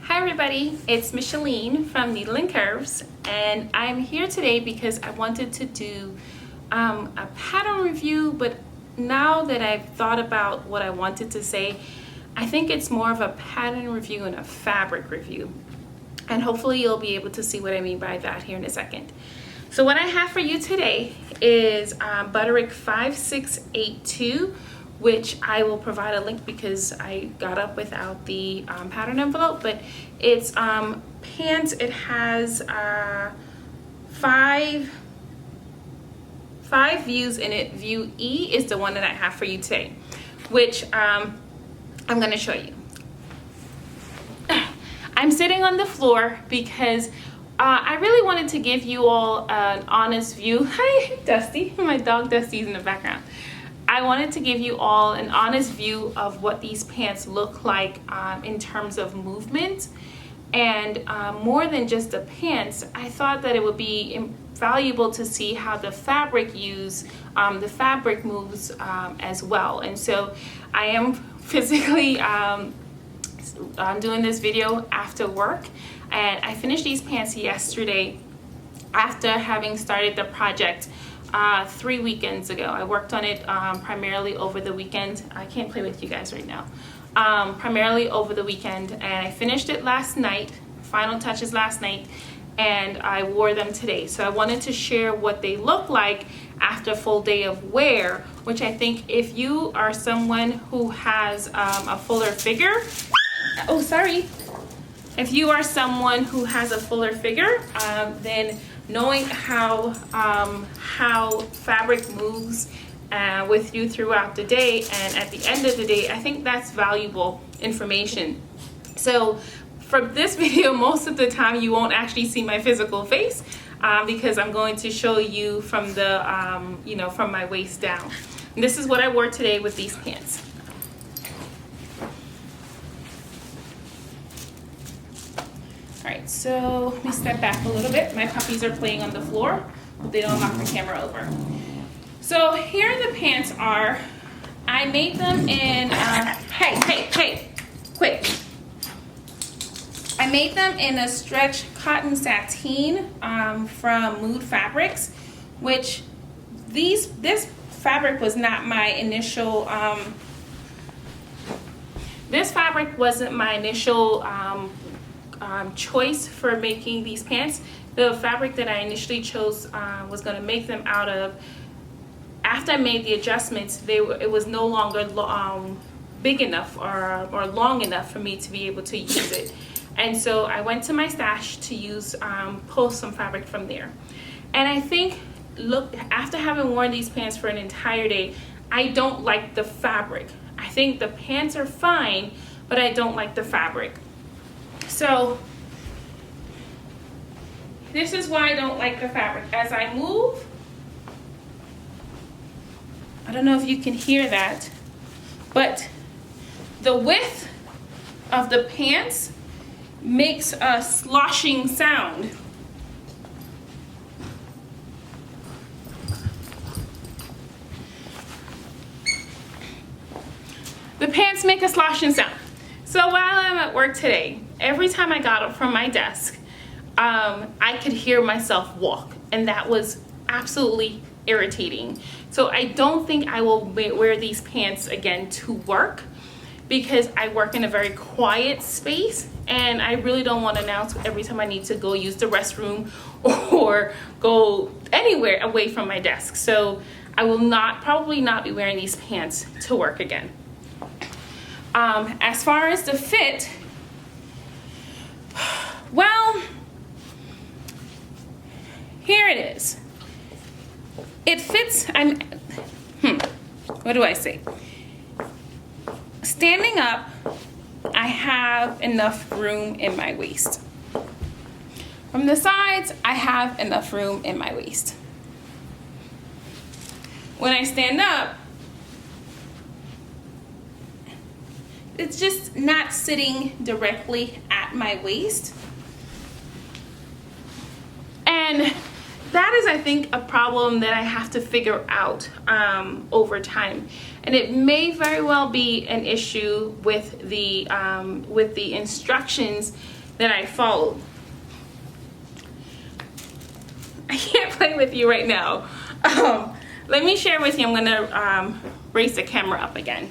Hi everybody, it's Micheline from Needle and Curves, and I'm here today because I wanted to do a pattern review, but now that I've thought about what I wanted to say, I think it's more of a pattern review and a fabric review, and hopefully you'll be able to see what I mean by that here in a second. So what I have for you today is Butterick 5682, which I will provide a link because I got up without the pattern envelope, but it's pants. It has five views in it. View E is the one that I have for you today, which I'm going to show you. I'm sitting on the floor because I really wanted to give you all an honest view. Hi, Dusty. My dog Dusty's in the background. I wanted to give you all an honest view of what these pants look like in terms of movement. And more than just the pants, I thought that it would be valuable to see how the fabric moves as well. And so I am physically doing this video after work. And I finished these pants yesterday after having started the project 3 weekends ago. I worked on it primarily over the weekend. I can't play with you guys right now. Primarily over the weekend, and I finished it last night, final touches last night, and I wore them today. So I wanted to share what they look like after a full day of wear, which I think if you are someone who has a fuller figure, oh sorry, if you are someone who has a fuller figure, then knowing how fabric moves with you throughout the day and at the end of the day, I think that's valuable information. So for this video, most of the time you won't actually see my physical face because I'm going to show you from the from my waist down. And this is what I wore today with these pants. All right, so let me step back a little bit. My puppies are playing on the floor, but they don't knock the camera over. So here the pants are. I made them in, hey, quick. I made them in a stretch cotton sateen from Mood Fabrics, which this fabric was not my initial, this fabric wasn't my initial choice for making these pants. The fabric that I initially chose was going to make them out of. After I made the adjustments, it was no longer big enough or long enough for me to be able to use it. And so I went to my stash to pull some fabric from there. And I think, look, after having worn these pants for an entire day, I don't like the fabric. I think the pants are fine, but I don't like the fabric. So this is why I don't like the fabric. As I move, I don't know if you can hear that, but the width of the pants makes a sloshing sound. The pants make a sloshing sound. So while I'm at work today, every time I got up from my desk, I could hear myself walk, and that was absolutely irritating. So I don't think I will wear these pants again to work because I work in a very quiet space, and I really don't want to announce every time I need to go use the restroom or go anywhere away from my desk. So I will probably not be wearing these pants to work again. As far as the fit, well, here it is. It fits, what do I say? Standing up, I have enough room in my waist. From the sides, I have enough room in my waist. When I stand up, it's just not sitting directly at my waist. And that is, I think, a problem that I have to figure out over time. And it may very well be an issue with the instructions that I followed. I can't play with you right now. Let me share with you. I'm gonna raise the camera up again.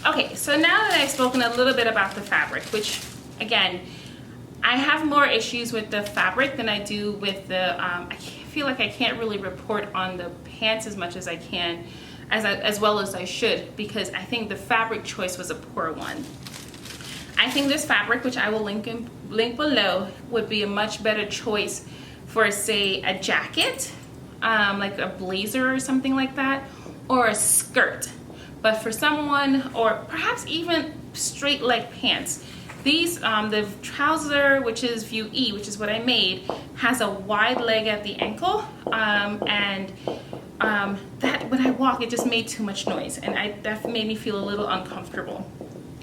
Okay, so now that I've spoken a little bit about the fabric, which again, I have more issues with the fabric than I do with the, I feel like I can't really report on the pants as much as I can, as well as I should, because I think the fabric choice was a poor one. I think this fabric, which I will link below, would be a much better choice for, say, a jacket, like a blazer or something like that, or a skirt. But for someone, or perhaps even straight leg pants, these, the trouser, which is View E, which is what I made, has a wide leg at the ankle, and that when I walk, it just made too much noise, and that made me feel a little uncomfortable.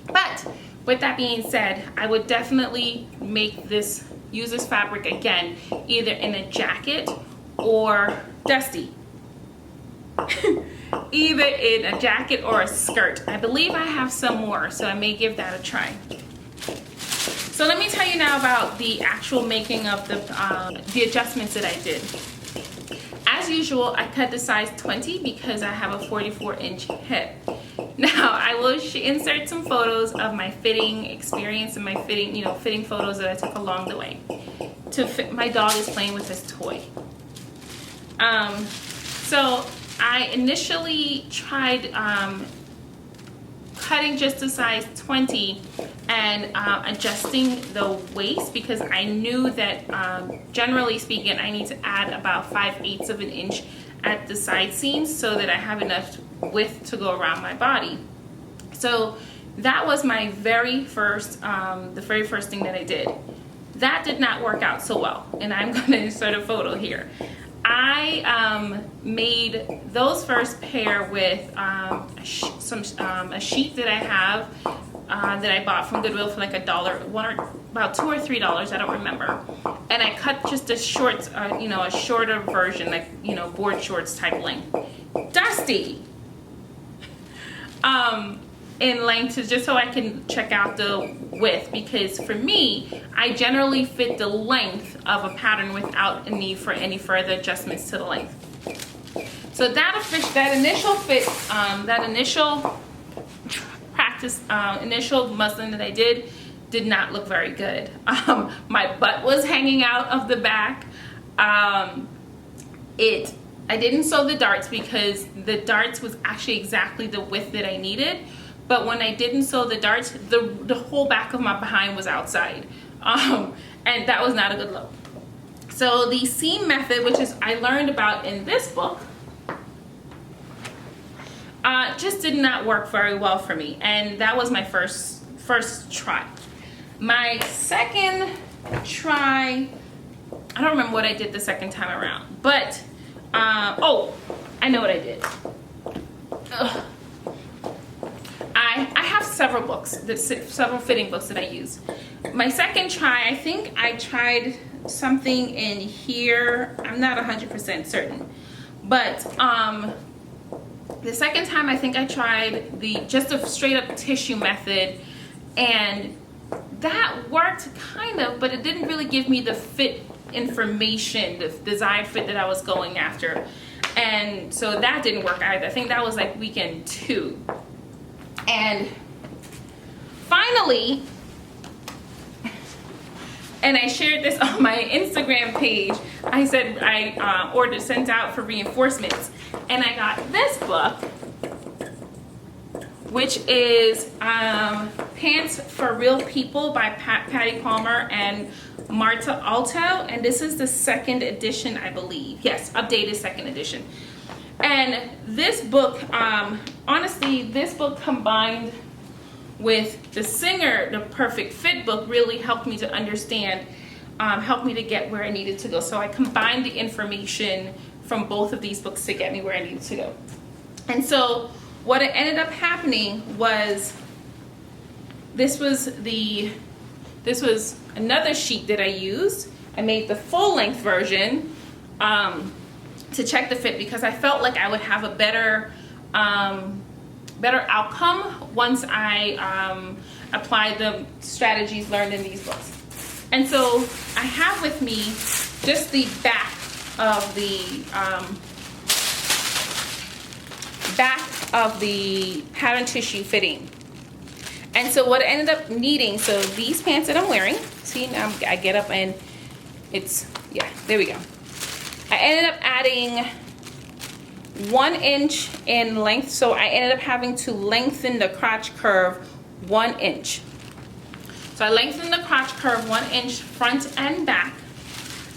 But with that being said, I would definitely use this fabric again, either in a jacket or Dusty. Either in a jacket or a skirt. I believe I have some more, so I may give that a try. So let me tell you now about the actual making of the adjustments that I did. As usual, I cut the size 20 because I have a 44-inch hip. Now, I will insert some photos of my fitting experience and my fitting photos that I took along the way. My dog is playing with this toy. So I initially tried cutting just to size 20 and adjusting the waist, because I knew that generally speaking I need to add about 5/8 of an inch at the side seams so that I have enough width to go around my body. So that was my very first thing that I did. That did not work out so well, and I'm going to insert a photo here. I made those first pair with a sheet that I have that I bought from Goodwill for like $1, about $2 or $3, I don't remember. And I cut just a short, a shorter version, like board shorts type length. Dusty. In length, just so I can check out the width, because for me, I generally fit the length of a pattern without a need for any further adjustments to the length. So that initial fit, that initial practice, initial muslin that I did not look very good. My butt was hanging out of the back. I didn't sew the darts because the darts was actually exactly the width that I needed. But when I didn't sew the darts, the whole back of my behind was outside. And that was not a good look. So the seam method, which is I learned about in this book, just did not work very well for me. And that was my first try. My second try, I don't remember what I did the second time around. But, oh, I know what I did. Ugh. I have several fitting books that I use. My second try, I think I tried something in here. I'm not 100% certain. But the second time, I think I tried just a straight up tissue method, and that worked kind of, but it didn't really give me the fit information, the desired fit that I was going after. And so that didn't work either. I think that was like weekend 2. And finally, and I shared this on my Instagram page, I said I sent out for reinforcements, and I got this book, which is Pants for Real People by Patty Palmer and Marta Alto, and this is the 2nd edition, I believe. Yes, updated 2nd edition. And this book, honestly, this book combined with the Singer, the Perfect Fit book, really helped me to understand, helped me to get where I needed to go. So I combined the information from both of these books to get me where I needed to go. And so what ended up happening was, this was another sheet that I used. I made the full length version to check the fit, because I felt like I would have a better outcome once I applied the strategies learned in these books. And so I have with me just the back of the pattern tissue fitting. And so what I ended up needing, so these pants that I'm wearing, see now I get up and it's, yeah, there we go. I ended up adding 1 inch in length, so I ended up having to lengthen the crotch curve 1 inch. So I lengthened the crotch curve 1 inch front and back,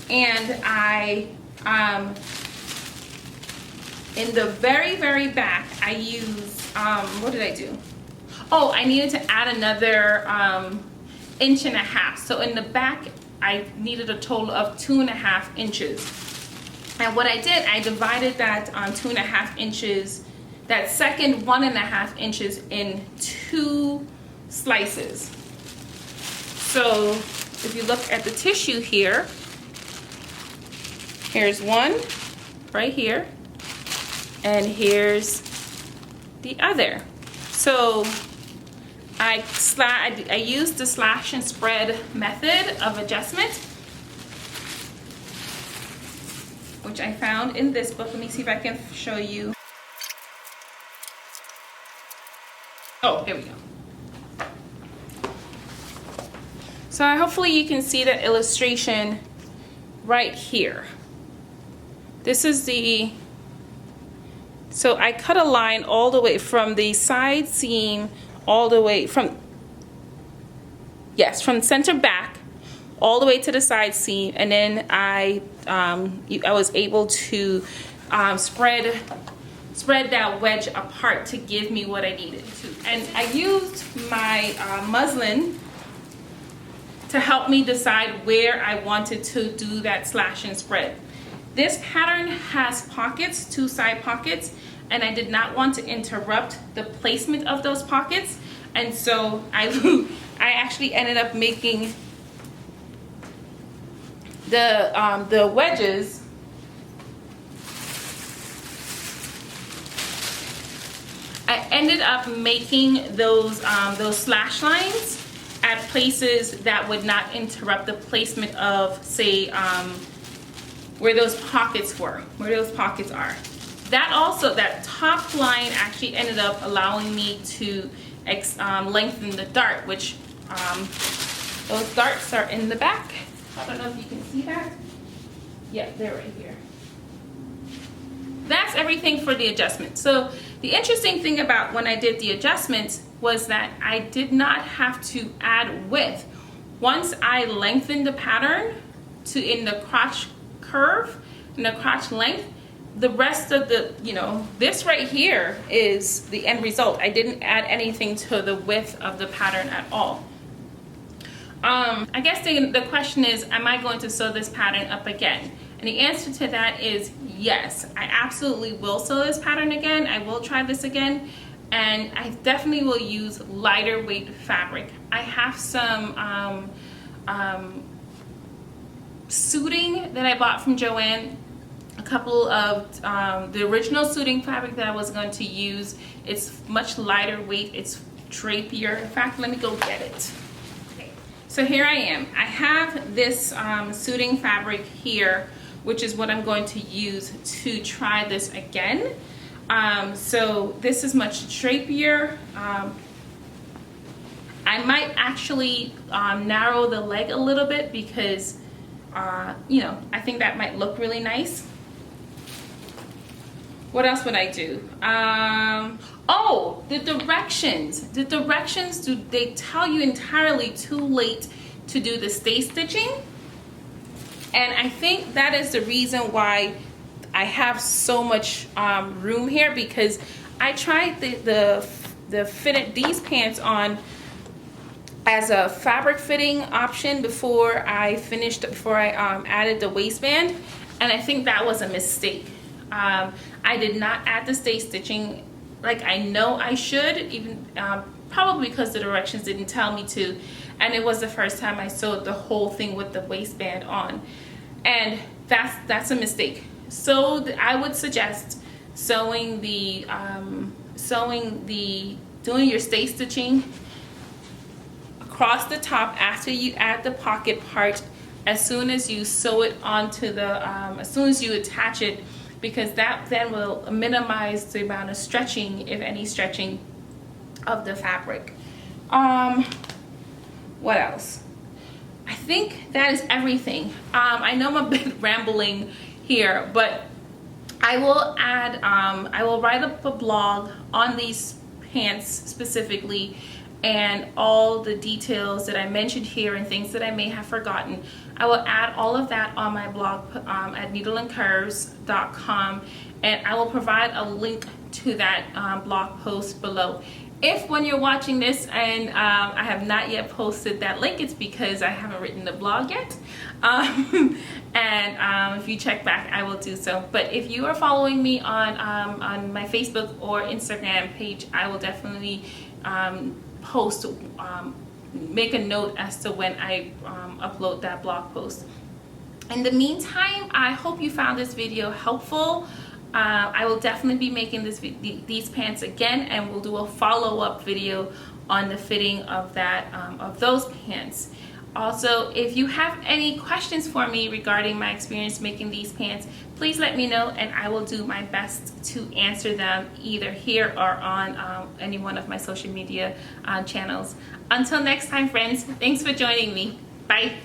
and I in the very back I used what did I do? Oh, I needed to add another 1.5 inches. So in the back I needed a total of 2.5 inches. And what I did, I divided that 2.5 inches, that second 1.5 inches in 2 slices. So if you look at the tissue here, here's one right here, and here's the other. So I used the slash and spread method of adjustment, which I found in this book. Let me see if I can show you. Oh, here we go. So hopefully you can see that illustration right here. This is the, so I cut a line all the way from the side seam all the way from, yes, from center back all the way to the side seam, and then I was able to spread that wedge apart to give me what I needed to. And I used my muslin to help me decide where I wanted to do that slash and spread. This pattern has pockets, 2 side pockets, and I did not want to interrupt the placement of those pockets, and so I actually ended up making the wedges I ended up making those slash lines at places that would not interrupt the placement of, say, where those pockets were, where those pockets are. That also, that top line actually ended up allowing me to lengthen the dart, which those darts are in the back. I don't know if you can see that. Yeah, they're right here. That's everything for the adjustment. So the interesting thing about when I did the adjustments was that I did not have to add width. Once I lengthened the pattern to in the crotch curve, in the crotch length, the rest of the, this right here is the end result. I didn't add anything to the width of the pattern at all. I guess the question is, am I going to sew this pattern up again? And the answer to that is yes. I absolutely will sew this pattern again. I will try this again, and I definitely will use lighter weight fabric. I have some suiting that I bought from Joann, a couple of the original suiting fabric that I was going to use. It's much lighter weight, it's drapier. In fact, let me go get it. Okay. So here I am. I have this suiting fabric here, which is what I'm going to use to try this again. So this is much drapier. I might actually narrow the leg a little bit because I think that might look really nice. What else would I do? Oh, the directions. The directions, do they tell you entirely too late to do the stay stitching? And I think that is the reason why I have so much room here, because I tried the fitted these pants on as a fabric fitting option before I added the waistband, and I think that was a mistake. I did not add the stay stitching like I know I should, even probably because the directions didn't tell me to, and it was the first time I sewed the whole thing with the waistband on, and that's a mistake. So I would suggest doing your stay stitching cross the top after you add the pocket part as soon as you sew it onto the, as soon as you attach it, because that then will minimize the amount of stretching, if any stretching, of the fabric. What else? I think that is everything. I know I'm a bit rambling here, but I will add, I will write up a blog on these pants specifically, and all the details that I mentioned here and things that I may have forgotten. I will add all of that on my blog at needleandcurves.com, and I will provide a link to that blog post below. If when you're watching this and I have not yet posted that link, it's because I haven't written the blog yet. If you check back, I will do so. But if you are following me on my Facebook or Instagram page, I will definitely post, make a note as to when I upload that blog post. In the meantime, I hope you found this video helpful. I will definitely be making these pants again, and we'll do a follow-up video on the fitting of that of those pants. Also, if you have any questions for me regarding my experience making these pants, please let me know, and I will do my best to answer them either here or on any one of my social media channels. Until next time, friends, thanks for joining me. Bye.